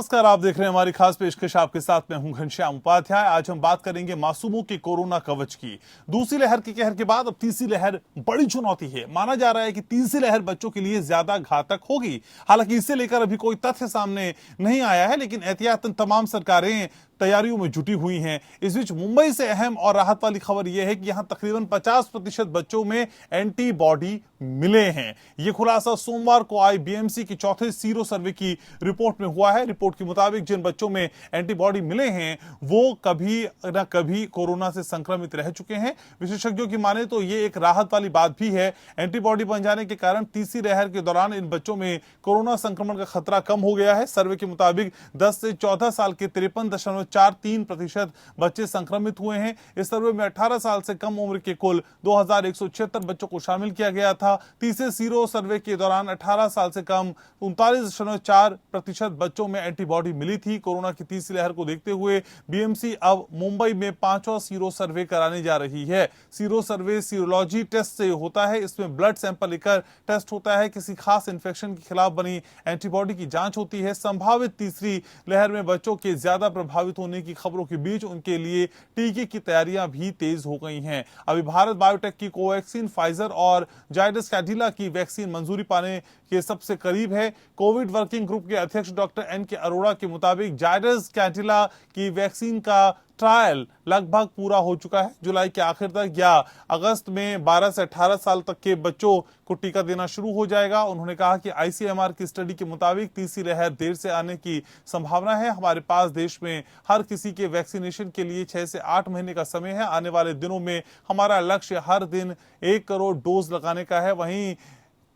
नमस्कार, आप देख रहे हैं हमारी खास पेशकश। आपके साथ मैं हूं घनश्याम उपाध्याय। आज हम बात करेंगे मासूमों के कोरोना कवच की। दूसरी लहर के कहर के बाद अब तीसरी लहर बड़ी चुनौती है। माना जा रहा है कि तीसरी लहर बच्चों के लिए ज्यादा घातक होगी। हालांकि इससे लेकर अभी कोई तथ्य सामने नहीं आया है, लेकिन एहतियातन तमाम सरकारें तैयारियों में जुटी हुई हैं। इस बीच मुंबई से अहम और राहत वाली खबर यह है कि यहां तकरीबन 50% बच्चों में एंटीबॉडी मिले हैं। यह खुलासा सोमवार को आई बीएमसी की चौथे सीरो सर्वे की रिपोर्ट में हुआ है। रिपोर्ट के मुताबिक जिन बच्चों में एंटीबॉडी मिले हैं वो कभी न कभी कोरोना से संक्रमित रह चुके हैं। विशेषज्ञों की माने तो यह एक राहत वाली बात भी है। एंटीबॉडी बन जाने के कारण तीसरी लहर के दौरान इन बच्चों में कोरोना संक्रमण का खतरा कम हो गया है। सर्वे के मुताबिक 10 से 14 साल के 53.43% बच्चे संक्रमित हुए हैं। इस सर्वे में 18 साल से कम उम्र के कुल 2176 बच्चों को शामिल किया गया था। तीसरे सीरो सर्वे के दौरान 18 साल से कम 39.4% बच्चों में एंटीबॉडी मिली थी। कोरोना की तीसरी लहर को देखते हुए बीएमसी अब मुंबई में 5वां सीरो सर्वे कराने जा रही है। सीरो सर्वे सीरोलॉजी टेस्ट से होता है। इसमें ब्लड सैंपल लेकर टेस्ट होता है। किसी खास इंफेक्शन के खिलाफ बनी एंटीबॉडी की जांच होती है। संभावित तीसरी लहर में बच्चों के ज्यादा प्रभावित होने की खबरों के बीच उनके लिए टीके की तैयारियां भी तेज हो गई हैं। अभी भारत बायोटेक की कोवैक्सीन, फाइजर और जायडस कैडिला की वैक्सीन मंजूरी पाने के सबसे करीब है। कोविड वर्किंग ग्रुप के अध्यक्ष डॉक्टर एन.के. अरोड़ा के मुताबिक जायडस कैडिला की वैक्सीन का ट्रायल लगभग पूरा हो चुका है। जुलाई के आखिर तक या अगस्त में 12 से 18 साल तक के बच्चों को टीका देना शुरू हो जाएगा। उन्होंने कहा कि आईसीएमआर की स्टडी के मुताबिक तीसरी लहर देर से आने की संभावना है। हमारे पास देश में हर किसी के वैक्सीनेशन के लिए 6 से 8 महीने का समय है। आने वाले दिनों में हमारा लक्ष्य हर दिन 1 करोड़ डोज लगाने का है। वहीं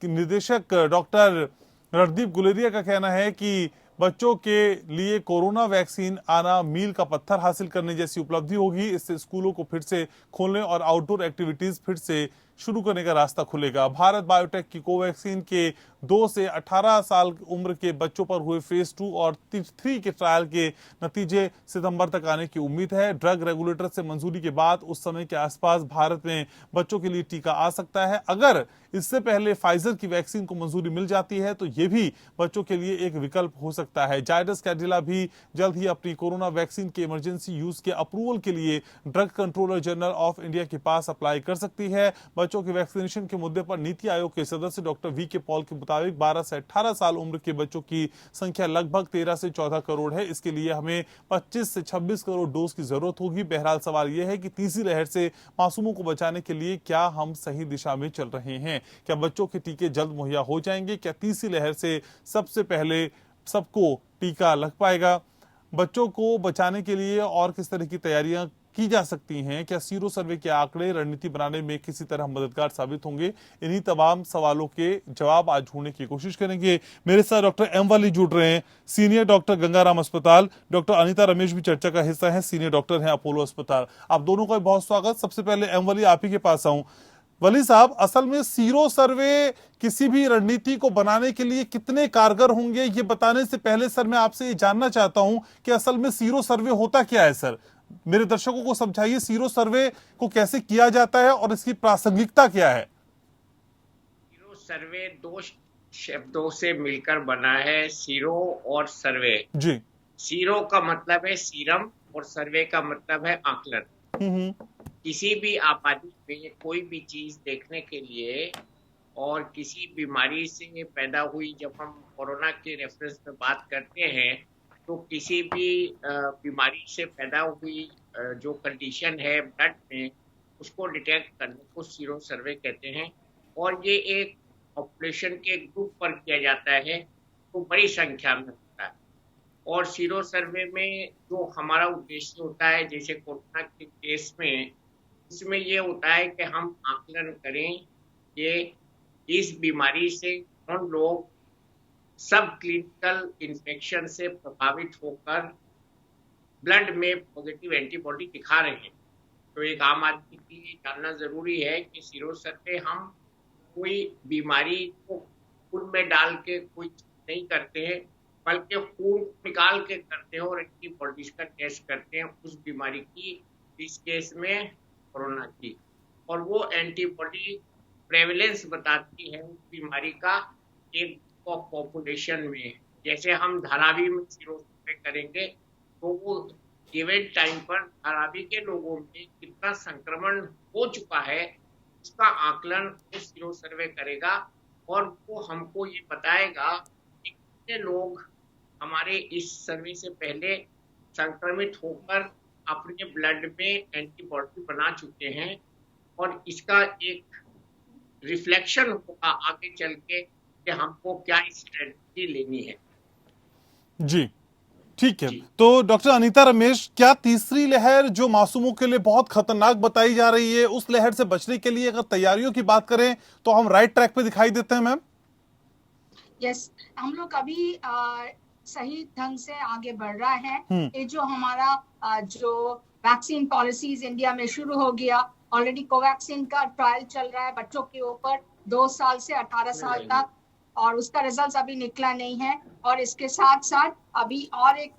निदेशक डॉक्टर रणदीप गुलेरिया का कहना है कि बच्चों के लिए कोरोना वैक्सीन आना मील का पत्थर हासिल करने जैसी उपलब्धि होगी। इससे स्कूलों को फिर से खोलने और आउटडोर एक्टिविटीज फिर से शुरू करने का रास्ता खुलेगा। भारत बायोटेक की कोवैक्सीन के 2 से 18 साल उम्र के बच्चों पर हुए फेज 2 और 3 के ट्रायल के नतीजे सितंबर तक आने की उम्मीद है। ड्रग रेगुलेटर से मंजूरी के बाद उस समय के आसपास भारत में बच्चों के लिए टीका आ सकता है। अगर इससे पहले फाइजर की वैक्सीन को मंजूरी मिल जाती है तो यह भी बच्चों के लिए एक विकल्प हो सकता है। जायडस कैडिला भी जल्द ही अपनी कोरोना वैक्सीन के इमरजेंसी यूज के अप्रूवल के लिए drug controller general of India के पास अप्लाई कर सकती है। बच्चों के वैक्सीनेशन के मुद्दे पर नीति आयोग के सदस्य डॉक्टर वी के पॉल के मुताबिक 12 से 18 साल उम्र के बच्चों की संख्या लगभग 13 से 14 करोड़ है। इसके लिए हमें 25 से 26 करोड़ डोज की जरूरत होगी। बहरहाल सवाल यह है कि तीसरी लहर से मासूमों को बचाने के लिए क्या हम सही दिशा में चल रहे हैं? क्या बच्चों के टीके जल्द मुहैया हो जाएंगे? क्या तीसरी लहर से सबसे पहले सबको टीका लग पाएगा? बच्चों को बचाने के लिए और किस तरह की तैयारियां की जा सकती हैं? क्या सीरो सर्वे के आंकड़े रणनीति बनाने में किसी तरह मददगार साबित होंगे? इन्हीं तमाम सवालों के जवाब आज ढूंढने की कोशिश करेंगे। मेरे साथ डॉक्टर एम वाली जुड़ रहे हैं, सीनियर डॉक्टर गंगाराम अस्पताल। डॉक्टर अनीता रमेश भी चर्चा का हिस्सा है, सीनियर डॉक्टर हैं अपोलो अस्पताल। आप दोनों का बहुत स्वागत। सबसे पहले एम वाली, आप ही के पास आऊं। वली साहब, असल में सीरो सर्वे किसी भी रणनीति को बनाने के लिए कितने कारगर होंगे, ये बताने से पहले सर मैं आपसे ये जानना चाहता हूं कि असल में सीरो सर्वे होता क्या है? सर मेरे दर्शकों को समझाइए, सीरो सर्वे को कैसे किया जाता है और इसकी प्रासंगिकता क्या है? सीरो सर्वे 2 शब्दों से मिलकर बना है, सीरो और सर्वे। जी। सीरो का मतलब है सीरम और सर्वे का मतलब है आकलन। किसी भी आबादी में कोई भी चीज देखने के लिए और किसी बीमारी से पैदा हुई, जब हम कोरोना के रेफरेंस में बात करते हैं तो किसी भी बीमारी से पैदा हुई जो कंडीशन है ब्लड में, उसको डिटेक्ट करने को सीरो सर्वे कहते हैं। और ये एक पॉपुलेशन के ग्रुप पर किया जाता है तो बड़ी संख्या में होता है। और सीरो सर्वे में जो हमारा उद्देश्य होता है, जैसे कोरोना के केस में, इसमें ये होता है कि हम आकलन करें कि इस बीमारी से कौन लोग सब क्लिनिकल इन्फेक्शन से प्रभावित होकर ब्लड में पॉजिटिव एंटीबॉडी दिखा रहे हैं। तो एक आम आदमी के लिए जानना जरूरी है कि सीरो सर्वे हम कोई बीमारी को खून में डाल के कोई नहीं करते हैं, बल्कि खून निकाल के करते हैं और एंटीबॉडीज का टेस्ट करते हैं उस बीमारी की, इस केस में कोरोना की। और वो एंटीबॉडी प्रेवलेंस बताती है उस बीमारी का एक पॉपुलेशन में। जैसे हम धारावी में सीरो सर्वे करेंगे तो वो गिवन टाइम पर धारावी के लोगों में कितना संक्रमण हो चुका है उसका आकलन वो सीरो सर्वे करेगा और वो हमको ये बताएगा कि कितने लोग हमारे इस सर्वे से पहले संक्रमित होकर अपने ब्लड में एंटीबॉडी बना चुके हैं और इसका एक रिफ्लेक्शन होगा आगे चल के कि हमको क्या स्ट्रेटजी लेनी है। जी ठीक है। जी। तो डॉक्टर अनीता रमेश, क्या तीसरी लहर जो मासूमों के लिए बहुत खतरनाक बताई जा रही है, उस लहर से बचने के लिए अगर तैयारियों की बात करें तो हम राइट ट्रैक पे दिखाई देते हैं मैम? यस, हम लोग अभी सही ढंग से आगे बढ़ रहा है। ये जो हमारा जो वैक्सीन पॉलिसीज इंडिया में शुरू हो गया, ऑलरेडी कोवैक्सीन का ट्रायल चल रहा है बच्चों के ऊपर 2 साल से 18 साल तक, और उसका रिजल्ट अभी निकला नहीं है। और इसके साथ साथ अभी और एक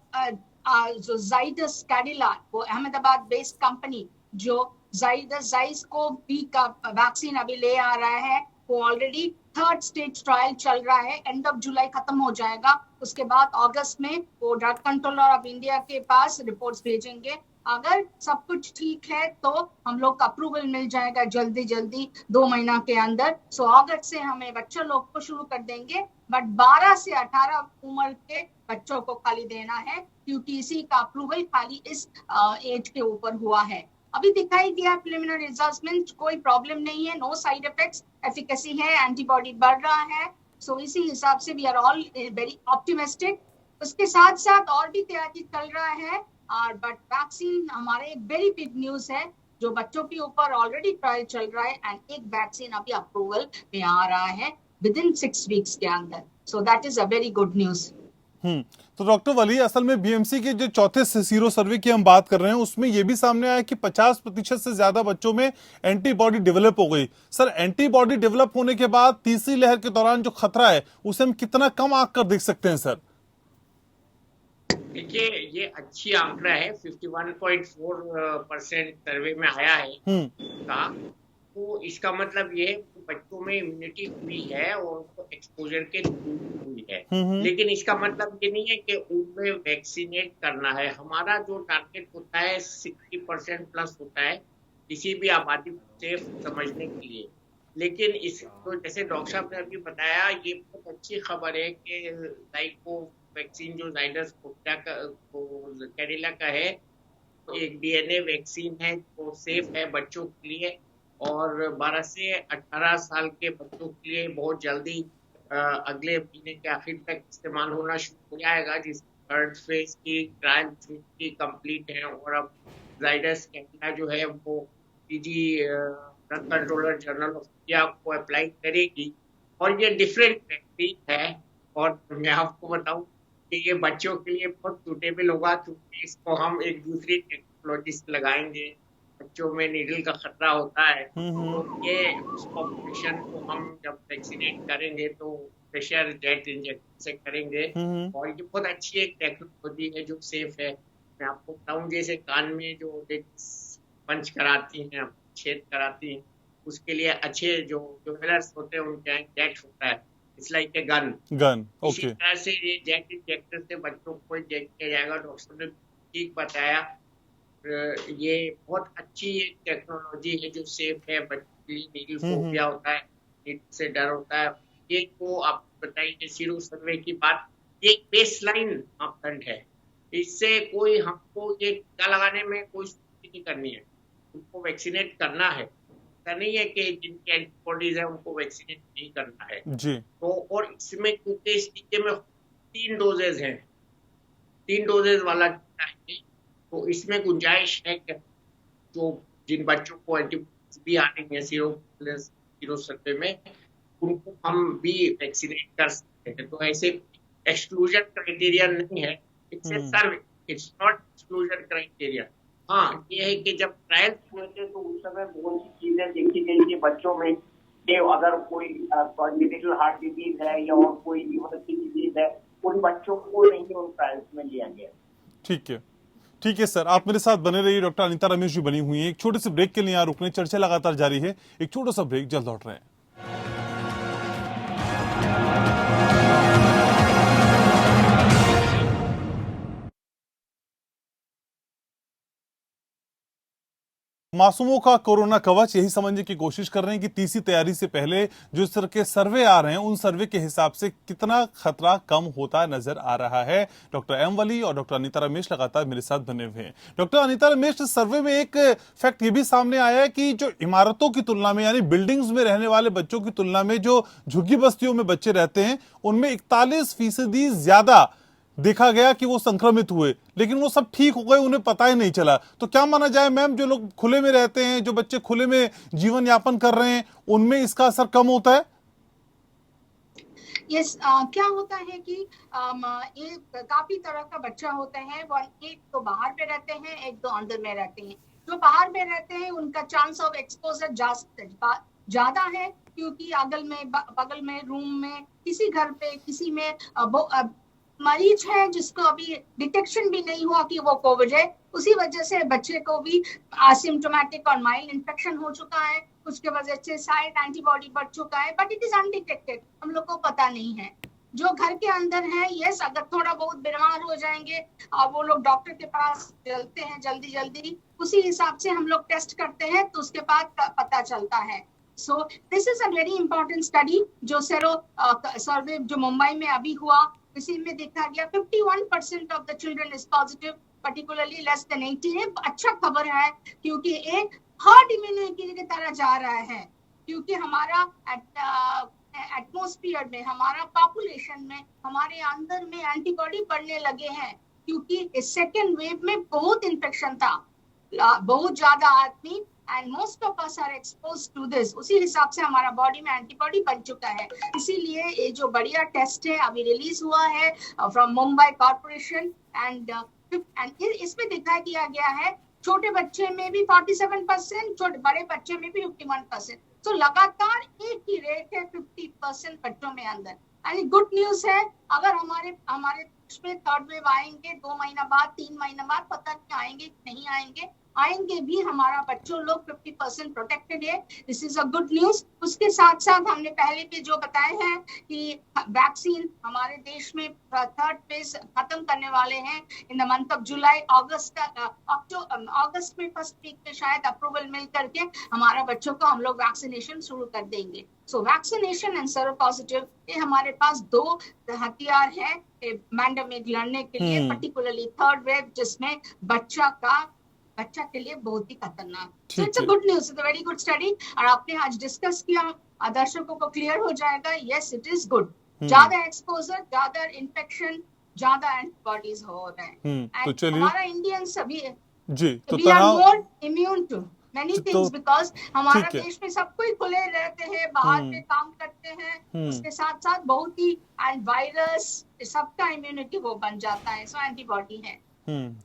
जो जाइडस कैडिला, वो अहमदाबाद बेस्ड कंपनी जो जाइडस को भी का वैक्सीन अभी ले आ रहा है, वो ऑलरेडी 3rd स्टेज ट्रायल चल रहा है, एंड ऑफ जुलाई खत्म हो जाएगा। उसके बाद अगस्त में वो ड्रग कंट्रोलर ऑफ इंडिया के पास रिपोर्ट्स भेजेंगे। अगर सब कुछ ठीक है तो हम लोग का अप्रूवल मिल जाएगा जल्दी 2 महीना के अंदर। सो अगस्त से हमें बच्चों लोग को शुरू कर देंगे, बट 12 से 18 उम्र के बच्चों को खाली देना है, क्योंकि इसी का अप्रूवल खाली इस एज के ऊपर हुआ है। अभी दिखाई दिया प्रिलिमिनरी रिजल्ट्स में कोई प्रॉब्लम नहीं है, नो साइड इफेक्ट्स, एफिकेसी है, एंटीबॉडी बढ़ रहा है। सो इसी हिसाब से we are all very optimistic. उसके साथ साथ और भी तैयारी चल रहा है, और बट वैक्सीन हमारे एक वेरी बिग न्यूज है जो बच्चों के ऊपर ऑलरेडी ट्रायल चल रहा है, एंड एक वैक्सीन अभी अप्रूवल में आ रहा है विद इन 6 वीक्स के अंदर। So that is a very good news. तो डॉक्टर वली, असल में बीएमसी के जो चौथे सीरो सर्वे की हम बात कर रहे हैं, उसमें यह भी सामने आया कि 50% से ज्यादा बच्चों में एंटीबॉडी डेवलप हो गई। सर, एंटीबॉडी डेवलप होने के बाद तीसरी लहर के दौरान जो खतरा है उसे हम कितना कम आंक कर देख सकते हैं सर? देखिए, ये अच्छी आंकड़ा है, 51.4% सर्वे में आया है का। तो इसका मतलब ये है कि बच्चों में इम्यूनिटी हुई है और उनको एक्सपोजर के हुई है। लेकिन इसका मतलब ये नहीं है कि उनमें वैक्सीनेट करना है। हमारा जो टारगेट होता है 60% प्लस होता है किसी भी आबादी को सेफ समझने के लिए। लेकिन इस तो जैसे डॉक्टर साहब ने अभी बताया, ये बहुत अच्छी खबर है कि लाइको वैक्सीन जो जाइडस कैडिला का है, एक डीएनए वैक्सीन है जो सेफ है बच्चों के लिए, और 12 से 18 साल के बच्चों के लिए बहुत जल्दी अगले महीने के आखिर तक इस्तेमाल होना शुरू हो जाएगा, जिस 3rd फेज की ट्रायल की कंप्लीट है। और अब जाइडस कैडिला जो है वो PG drug controller general of India को अप्लाई करेगी, और ये डिफरेंट वैक्सीन है। और मैं आपको बताऊं कि ये बच्चों के लिए बहुत सूटेबल होगा, क्योंकि इसको हम एक दूसरी टेक्नोलॉजी से लगाएंगे। बच्चों में नीडल का खतरा होता है, तो ये उस पॉपुलेशन को हम जब वैक्सीनेट करेंगे तो प्रेशर जेट इंजेक्शन से करेंगे। और ये बहुत अच्छी एक टेक्नोलॉजी है जो सेफ है। मैं आपको बताऊं, जैसे कान में जो पंच कराती हैं, छेद कराती हैं, उसके लिए अच्छे जो ज्वेलर्स होते हैं उनके यहाँ जेट होता है, इट्स लाइक ए गन। इसी तरह से ये जेट इंजेक्टर से बच्चों को इंजेक्ट किया जाएगा। डॉक्टर ने ठीक बताया, ये बहुत अच्छी एक टेक्नोलॉजी है जो सेफ है। बच्चों के लिए नीडल फोबिया होता है, नीडल से डर होता है। ये को आप बताइए, सीरो सर्वे की बात, ये बेसलाइन मापदंड है। इससे कोई हमको ये टीका लगाने में कोई नहीं करनी है, उनको वैक्सीनेट करना है। ऐसा नहीं है कि जिनके एंटीबॉडीज है उनको वैक्सीनेट नहीं करना है जी। तो और इसमें क्योंकि इस टीके में 3 डोजेज हैं, 3 डोजेज वाला टीका है, तो इसमें गुंजाइश है कि जो जिन बच्चों को एंटीबॉडीज भी आ रही है सीरो सर्वे में, उनको हम भी वैक्सीनेट कर सकते हैं। तो ऐसे एक्सक्लूजन क्राइटेरिया नहीं है, it's a survey, it's not exclusion criteria. हाँ, ये है कि जब ट्रायल हुए थे तो उस समय बहुत सी चीजें देखी गई कि बच्चों में कि अगर कोई कंजेनिटल हार्ट डिजीज है या और कोई लीवर की डिजीज है, उन बच्चों को नहीं उन ट्रायल्स में लिया गया। ठीक है सर, आप मेरे साथ बने रहिए। डॉक्टर अनीता रमेश जी बनी हुई है। एक छोटे से ब्रेक के लिए यहाँ रुकने, चर्चा लगातार जारी है। एक छोटा सा ब्रेक, जल्द लौट रहे हैं। मासूमों का कोरोना कवच, यही समझने की कोशिश कर रहे हैं कि तीसरी तैयारी से पहले जो इस तरह के सर्वे आ रहे हैं उन सर्वे के हिसाब से कितना खतरा कम होता नजर आ रहा है। डॉक्टर एम वली और डॉक्टर अनीता रमेश लगातार मेरे साथ बने हुए हैं। डॉक्टर अनीता रमेश, इस सर्वे में एक फैक्ट ये भी सामने आया है कि जो इमारतों की तुलना में, यानी बिल्डिंग्स में रहने वाले बच्चों की तुलना में जो झुग्गी बस्तियों में बच्चे रहते हैं उनमें 41% ज्यादा देखा गया कि वो संक्रमित हुए, लेकिन वो सब ठीक हो गए, उन्हें पता ही नहीं चला। तो क्या माना जाए मैम, जो लोग खुले में रहते हैं, जो बच्चे खुले में जीवन यापन कर रहे हैं, उनमें इसका असर कम होता है? यस, क्या होता है कि ये काफी तरह का बच्चा होता है। वो एक तो बाहर में रहते हैं, एक तो अंदर में रहते हैं। जो बाहर में रहते हैं उनका चांस ऑफ एक्सपोजर ज्यादा है, क्योंकि बगल में रूम में किसी घर पे किसी में मरीज है जिसको अभी डिटेक्शन भी नहीं हुआ कि वो कोविड है। उसी वजह से बच्चे को भी एसिम्प्टोमेटिक और माइल्ड इन्फेक्शन हो चुका है, उसके वजह से शायद एंटीबॉडी बढ़ चुका है, बट इट इज अनडिटेक्टेड, हम लोग को पता नहीं है। जो घर के अंदर है, यस, अगर थोड़ा बहुत बीमार हो जाएंगे और वो लोग डॉक्टर के पास चलते हैं जल्दी जल्दी, उसी हिसाब से हम लोग टेस्ट करते हैं तो उसके बाद पता चलता है। So this is a very important study जो सेरो सर्वे जो मुंबई में अभी हुआ, इसी में देखा गया 51% of the children is positive, particularly less than 80। अच्छा खबर है, क्योंकि एक हर्ड इम्यूनिटी की तरह जा रहा है, क्योंकि हमारा एटमॉस्फेयर में, हमारा पॉपुलेशन में, हमारे अंदर में एंटीबॉडी बढ़ने लगे हैं, क्योंकि इस सेकेंड वेव में बहुत इन्फेक्शन था, बहुत ज्यादा आदमी, and most of us are exposed to this. उसी हिसाब से हमारा बॉडी में एंटीबॉडी बन चुका है। इसीलिए ये जो बढ़िया टेस्ट है अभी रिलीज हुआ है फ्रॉम मुंबई कॉर्पोरेशन, एंड इसमें दिखा दिया गया है छोटे बच्चे में भी 47%, छोटे बड़े बच्चे में भी 51%। तो लगातार एक ही रेट है 50% बच्चों में अंदर। एंड गुड न्यूज है, अगर हमारे देश में थर्ड वेव आएंगे 2 महीना बाद, 3 महीना बाद, पता नहीं आएंगे कि नहीं आएंगे भी, हमारा बच्चों लोग 50% प्रोटेक्टेड है। This is a good news. उसके साथ साथ हमने पहले भी जो बताए हैं कि वैक्सीन हमारे देश में थर्ड फेज खत्म करने वाले हैं in the month of July. अगस्त में फर्स्ट वीक में शायद अप्रूवल मिल करके हमारा बच्चों को हम लोग वैक्सीनेशन शुरू कर देंगे। So vaccination and sero positive, ये हमारे पास 2 हथियार है पैंडेमिक लड़ने के लिए, पर्टिकुलरली थर्ड वेव जिसमें बच्चा के लिए बहुत ही खतरनाक। So it's a good news, it's a very good study. और आपने आज डिस्कस किया, दर्शकों को क्लियर हो जाएगा, यस इट इज गुड। ज्यादा एक्सपोजर, ज्यादा इन्फेक्शन, ज्यादा एंटीबॉडीज हो रहे हैं। तो चलिए, हमारा इंडियन सभी जी, तो we are more immune to many things, because हमारा देश में सब कोई खुले रहते हैं, बाहर में काम करते हैं, उसके साथ साथ बहुत ही एंड वायरस सबका इम्यूनिटी वो बन जाता है, सो एंटीबॉडी है।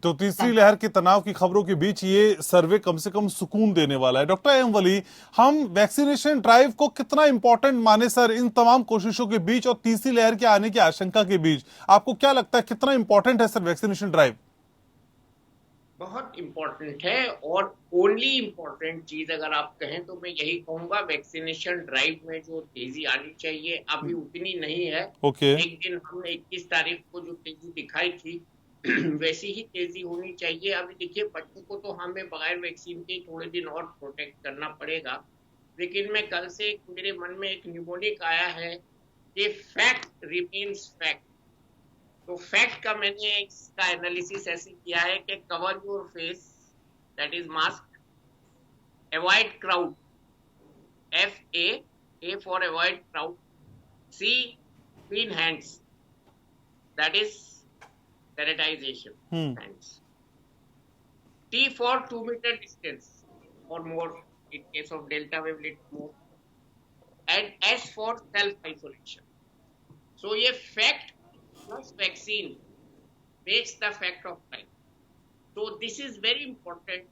तो तीसरी लहर के तनाव की खबरों के बीच ये सर्वे कम से कम सुकून देने वाला है। डॉक्टर एम वली, हम वैक्सीनेशन ड्राइव को कितना इंपॉर्टेंट माने सर, इन तमाम कोशिशों के बीच और तीसरी लहर के आने की आशंका के बीच? आपको क्या लगता है कितना इंपॉर्टेंट है सर वैक्सीनेशन ड्राइव? बहुत इम्पोर्टेंट है, और ओनली इम्पोर्टेंट चीज अगर आप कहें तो मैं यही कहूंगा, वैक्सीनेशन ड्राइव में जो तेजी आनी चाहिए अभी उतनी नहीं है। एक दिन हमने 21 तारीख को जो तेजी दिखाई थी वैसी ही तेजी होनी चाहिए। अभी देखिए, बच्चों को तो हमें बगैर वैक्सीन के थोड़े दिन और प्रोटेक्ट करना पड़ेगा, लेकिन मैं कल से मेरे मन में एक न्यूमोनिक आया है कि फैक्ट रिमेन्स फैक्ट। तो फैक्ट का मैंने इसका एनालिसिस ऐसे किया है कि cover your face, that is mask, avoid crowd, FA for avoid crowd, C clean hands, that is sanitization hands, T for 2 meter distance or more in case of delta wave, little more, and S for self isolation. So ये fact plus vaccine makes the fact of life. So this is very important.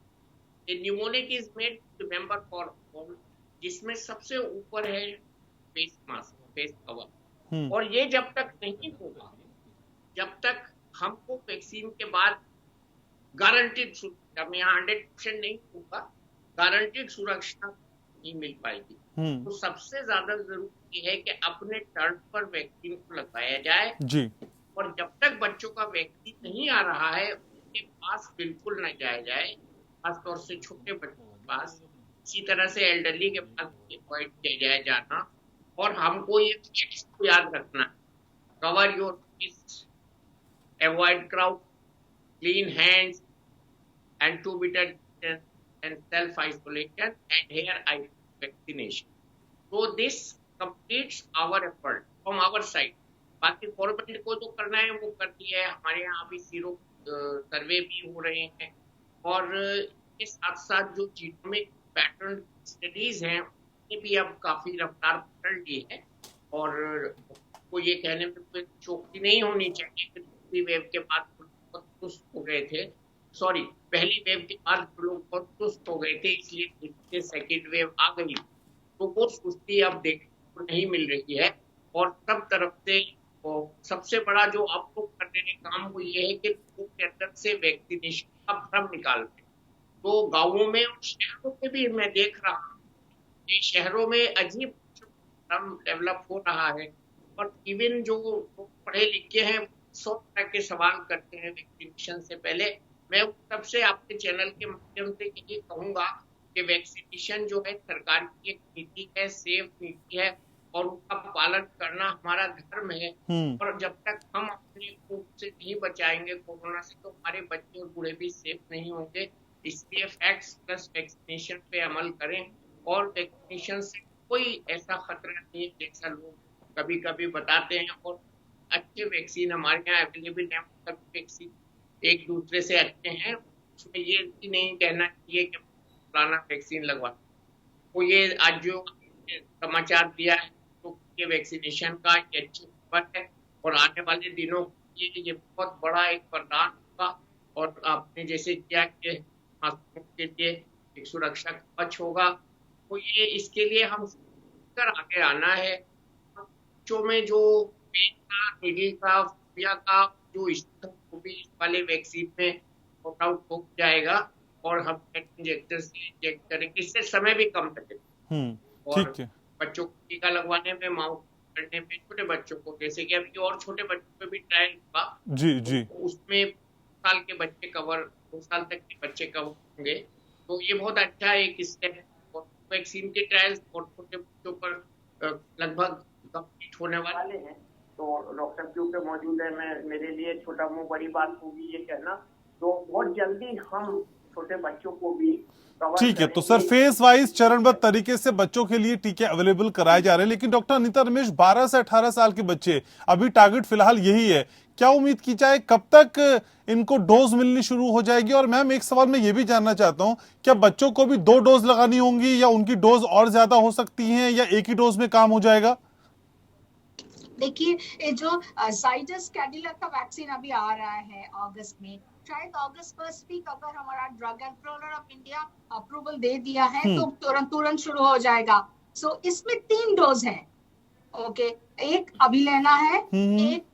A mnemonic is made, remember, for all, जिसमें सबसे ऊपर है face mask, face cover. और ये जब तक नहीं होगा, जब तक हमको वैक्सीन के बाद गारंटीड सुरक्षा, मैं यहाँ 100% नहीं होगा, गारंटीड सुरक्षा नहीं मिल पाएगी। तो सबसे ज्यादा जरूरी है कि अपने टर्न पर वैक्सीन को लगाया जाए जी। और जब तक बच्चों का वैक्सीन नहीं आ रहा है, उनके पास बिल्कुल न जाया जाए, खासतौर से छोटे बच्चों पास, इसी तरह से एल्डरली के पास अवॉइड किया जाए जाना। और हमको ये फैक्ट्स को याद रखना, cover your face, avoid crowd, clean hands and 2 meter distance and self-isolation and here I vaccination. So this completes our effort from our side. बाकी गवर्नमेंट को जो करना है वो करती है। हमारे यहाँ अभी सीरो सर्वे भी हो रहे हैं और इसके साथ साथ जो जीनोमिक पैटर्न स्टडीज हैं उन्हें भी अब काफी रफ्तार पकड़ ली है। और को ये कहने में कोई चौकसी नहीं होनी चाहिए कि दूसरी वेव के बाद बहुत सुस्त हो गए थे, सॉरी पहली वेव के बाद लोग बहुत सुस्त हो गए थे इसलिए सेकेंड वेव आ गई, तो वो सुस्ती अब देखने को नहीं मिल रही है। और सब तरफ से सबसे बड़ा जो आप लोग करने का काम वो ये है कि लोगों के अंदर से वैक्सीनेशन का भ्रम निकालते हैं। तो गाँवों में और शहरों में भी मैं देख रहा हूँ कि शहरों में अजीब भ्रम डेवलप हो रहा है और इवन जो पढ़े लिखे हैं 100 तरह के सवाल करते हैं वैक्सीनेशन से पहले। मैं सबसे आपके चैनल के माध्यम से यही कहूंगा कि वैक्सीनेशन जो है सरकार की एक नीति है, सेफ नीति है और उसका पालन करना हमारा धर्म है। और जब तक हम अपने को से नहीं बचाएंगे कोरोना से तो हमारे बच्चे और बूढ़े भी सेफ नहीं होंगे। इसलिए फैक्ट्स प्लस वैक्सीनेशन पे अमल करें और वैक्सीनेशन से कोई ऐसा खतरा नहीं है जैसा लोग कभी कभी बताते हैं। और अच्छे वैक्सीन हमारे यहाँ अवेलेबल है, सभी वैक्सीन एक दूसरे से अच्छे हैं। उसमें ये भी नहीं कहना चाहिए कि पुराना वैक्सीन लगवा। तो ये आज जो समाचार दिया है तो ये वैक्सीनेशन का ये अच्छी खबर है और आने वाले दिनों ये बहुत बड़ा एक वरदान होगा। और आपने जैसे किया कि के लिए एक सुरक्षा कवच होगा, तो ये इसके लिए हम कर आगे आना है। बच्चों में जो पेन का, नीडल का, फोबिया का जो वो भी इस वाले वैक्सीन में नॉट आउट हो जाएगा और हम इंजेक्टर से इंजेक्ट करेंगे, इससे समय भी कम लगेगा। और बच्चों को टीका लगवाने में, माउथ करने में, छोटे बच्चों को जैसे कि अभी और छोटे बच्चों पे भी ट्रायल हुआ जी जी, तो उसमें 2 साल के बच्चे कवर, 2 साल तक के बच्चे कवर होंगे। तो ये बहुत अच्छा एक स्टेप है। और वैक्सीन के ट्रायल्स और छोटे बच्चों पर लगभग कंप्लीट होने वाले हैं। तो डॉक्टर क्यू पे मौजूद है, मैं मेरे लिए छोटा मुंह बड़ी बात होगी ये कहना, तो बहुत जल्दी हम छोटे बच्चों को भी ठीक है। तो सर फेज वाइज चरणबद्ध तरीके से बच्चों के लिए टीके अवेलेबल कराए जा रहे हैं, लेकिन डॉक्टर अनीता रमेश 12 से 18 साल के बच्चे अभी टारगेट फिलहाल यही है, क्या उम्मीद की जाए कब तक इनको डोज मिलनी शुरू हो जाएगी? और मैम एक सवाल मैं ये भी जानना चाहता हूं, क्या बच्चों को भी 2 डोज लगानी होंगी या उनकी डोज और ज्यादा हो सकती है या एक ही डोज में काम हो जाएगा? देखिए ये जो जाइडस कैडिला का वैक्सीन अभी आ रहा है अगस्त में, शायद अगस्त फर्स्ट वीक अगर हमारा drug controller of India approval दे दिया है तो तुरंत शुरू हो जाएगा। सो इसमें 3 डोज है। ओके, एक अभी लेना है, एक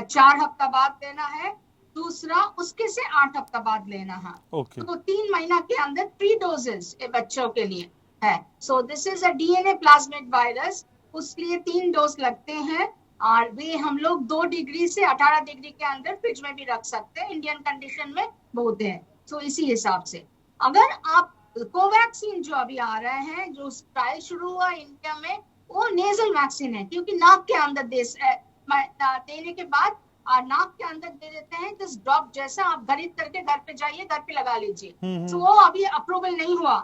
4 हफ्ता बाद लेना है, दूसरा उसके से 8 हफ्ता बाद लेना है। तो 3 महीना के अंदर 3 डोजेस बच्चों के लिए है। So this is a DNA plasmid virus, उसलिए 3 डोज लगते हैं और वे हम लोग 2 डिग्री से 18 डिग्री के अंदर फ्रिज में भी रख सकते हैं, इंडियन कंडीशन में बहुत है। सो इसी हिसाब से अगर आप कोवैक्सीन जो अभी आ रहे हैं, जो ट्रायल शुरू हुआ इंडिया में, वो नेजल वैक्सीन है, क्योंकि नाक के अंदर देने के बाद नाक के अंदर दे देते हैं, जिस ड्रॉप जैसा आप खरीद करके घर पे जाइए, घर पे लगा लीजिए। तो वो अभी अप्रूवल नहीं हुआ,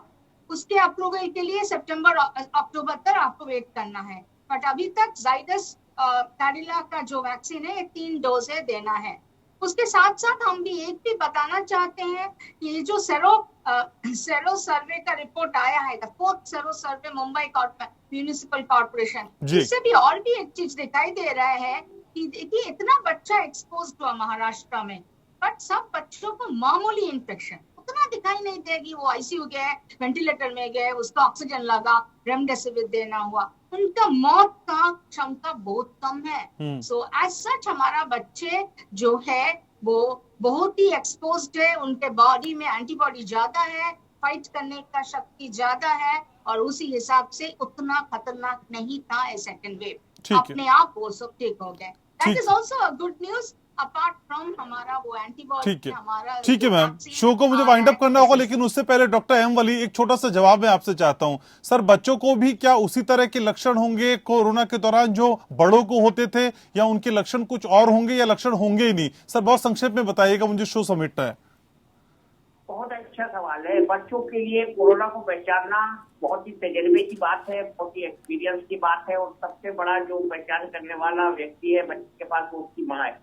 उसके अप्रूवल के लिए सितंबर अक्टूबर तक आपको वेट करना है। बट अभी तक जाइडस कैडिला का जो वैक्सीन है 3 डोज है देना है। उसके साथ साथ हम भी एक भी बताना चाहते हैं कि ये जो सेरो सर्वे का रिपोर्ट आया है, the 4th sero survey Mumbai municipal corporation, इससे भी और भी एक चीज दिखाई दे रहा है कि देखिए इतना बच्चा एक्सपोज हुआ महाराष्ट्र में, बट सब बच्चों को मामूली इन्फेक्शन उतना दिखाई नहीं देगी। वो आईसीयू गए, वेंटिलेटर में गए, उसका ऑक्सीजन लगा, रेमडेसिविर देना हुआ, उनका मौत का क्षमता बहुत कम है। सो एज सच हमारा बच्चे जो है वो बहुत ही एक्सपोज्ड है, उनके बॉडी में एंटीबॉडी ज्यादा है, फाइट करने का शक्ति ज्यादा है और उसी हिसाब से उतना खतरनाक नहीं था सेकेंड वेव, अपने आप वो सब ठीक हो गए। That is also a good news. Apart from हमारा वो एंटीबॉडी ठीक है, हमारा ठीक है जो मैम, vaccine शो को मुझे आ वाइंड रहा अप करना होगा, है, लेकिन उससे पहले डॉक्टर एम वली एक छोटा सा जवाब मैं आपसे चाहता हूं। सर, बच्चों को भी क्या उसी तरह के लक्षण होंगे कोरोना के दौरान जो बड़ों को होते थे, या उनके लक्षण कुछ और होंगे, या लक्षण होंगे ही नहीं? सर बहुत संक्षेप में बताइएगा, मुझे शो समेटना है। बहुत अच्छा सवाल है। बच्चों के लिए कोरोना को पहचानना बहुत ही तजर्बे की बात है, बहुत ही एक्सपीरियंस की बात है, और सबसे बड़ा जो पहचान करने वाला व्यक्ति है बच्चे के पास, वो उसकी माँ है।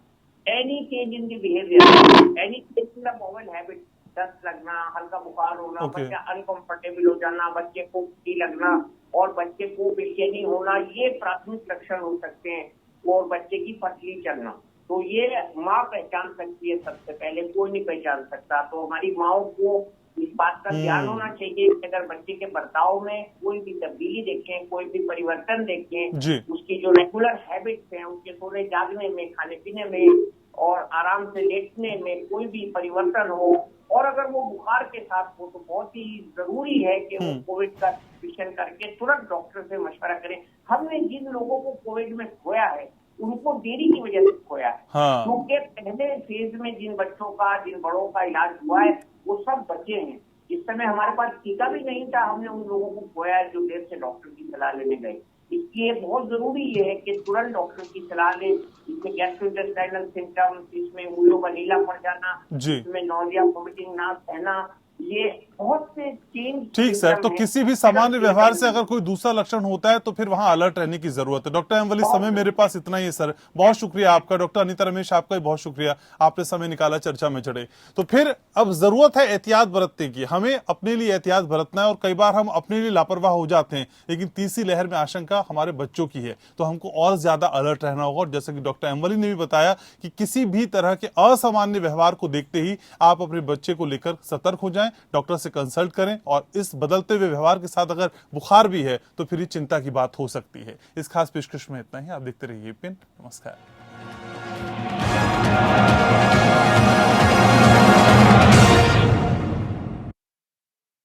Any change in the behaviour, any change in the mobile habit, दस्त लगना, हल्का बुखार होना, Okay. बच्चा अनकंफर्टेबल हो जाना, बच्चे को उल्टी लगना और बच्चे को बेचैनी होना, ये प्राथमिक लक्षण हो सकते हैं। और बच्चे की पतली चलना, तो ये माँ पहचान सकती है सबसे पहले, कोई नहीं पहचान सकता। तो हमारी माओ को इस बात का ध्यान होना चाहिए कि अगर बच्चे के बर्ताव में कोई भी तब्दीली देखें, कोई भी परिवर्तन देखें, जी। उसकी जो रेगुलर हैबिट्स हैं, उसके सोने जागने में, खाने पीने में और आराम से लेटने में कोई भी परिवर्तन हो, और अगर वो बुखार के साथ हो, तो बहुत ही जरूरी है कि वो कोविड का सस्पेशन करके तुरंत डॉक्टर से मशवरा करें। हमने जिन लोगों को कोविड में खोया है, उनको देरी की वजह से खोया है, हाँ। क्योंकि पहले फेज में जिन बच्चों का, जिन बड़ों का इलाज हुआ है, वो सब बचे हैं। इस समय हमारे पास टीका भी नहीं था, हमने उन लोगों को खोया है जो देर से डॉक्टर की सलाह लेने गए। इसलिए बहुत जरूरी ये है कि तुरंत डॉक्टर की सलाह लें। इसमें गैस्ट्रोइंटेस्टाइनल सिम्टम्स, इसमें उंगलियों का नीला पड़ जाना, जी। इसमें नौजिया, वोमिटिंग, नाक बहना, ये बहुत से चेंज। ठीक सर, तो किसी भी सामान्य व्यवहार से अगर कोई दूसरा लक्षण होता है तो फिर वहां अलर्ट रहने की जरूरत है। डॉक्टर एम वली, समय मेरे पास इतना ही है सर, बहुत शुक्रिया आपका। डॉक्टर अनीता रमेश, आपका भी बहुत शुक्रिया, आपने समय निकाला, चर्चा में चढ़े। तो फिर अब जरूरत है एहतियात बरतने की, हमें अपने लिए एहतियात बरतना है, और कई बार हम अपने लिए लापरवाह हो जाते हैं, लेकिन तीसरी लहर में आशंका हमारे बच्चों की है, तो हमको और ज्यादा अलर्ट रहना होगा। और जैसे कि डॉक्टर एम वली ने भी बताया कि किसी भी तरह के असामान्य व्यवहार को देखते ही आप अपने बच्चे को लेकर सतर्क हो जाएं, डॉक्टर से कंसल्ट करें, और इस बदलते हुए व्यवहार के साथ अगर बुखार भी है तो फिर ये चिंता की बात हो सकती है। इस खास पेशकश में इतना ही। आप देखते रहिए पिन। नमस्कार।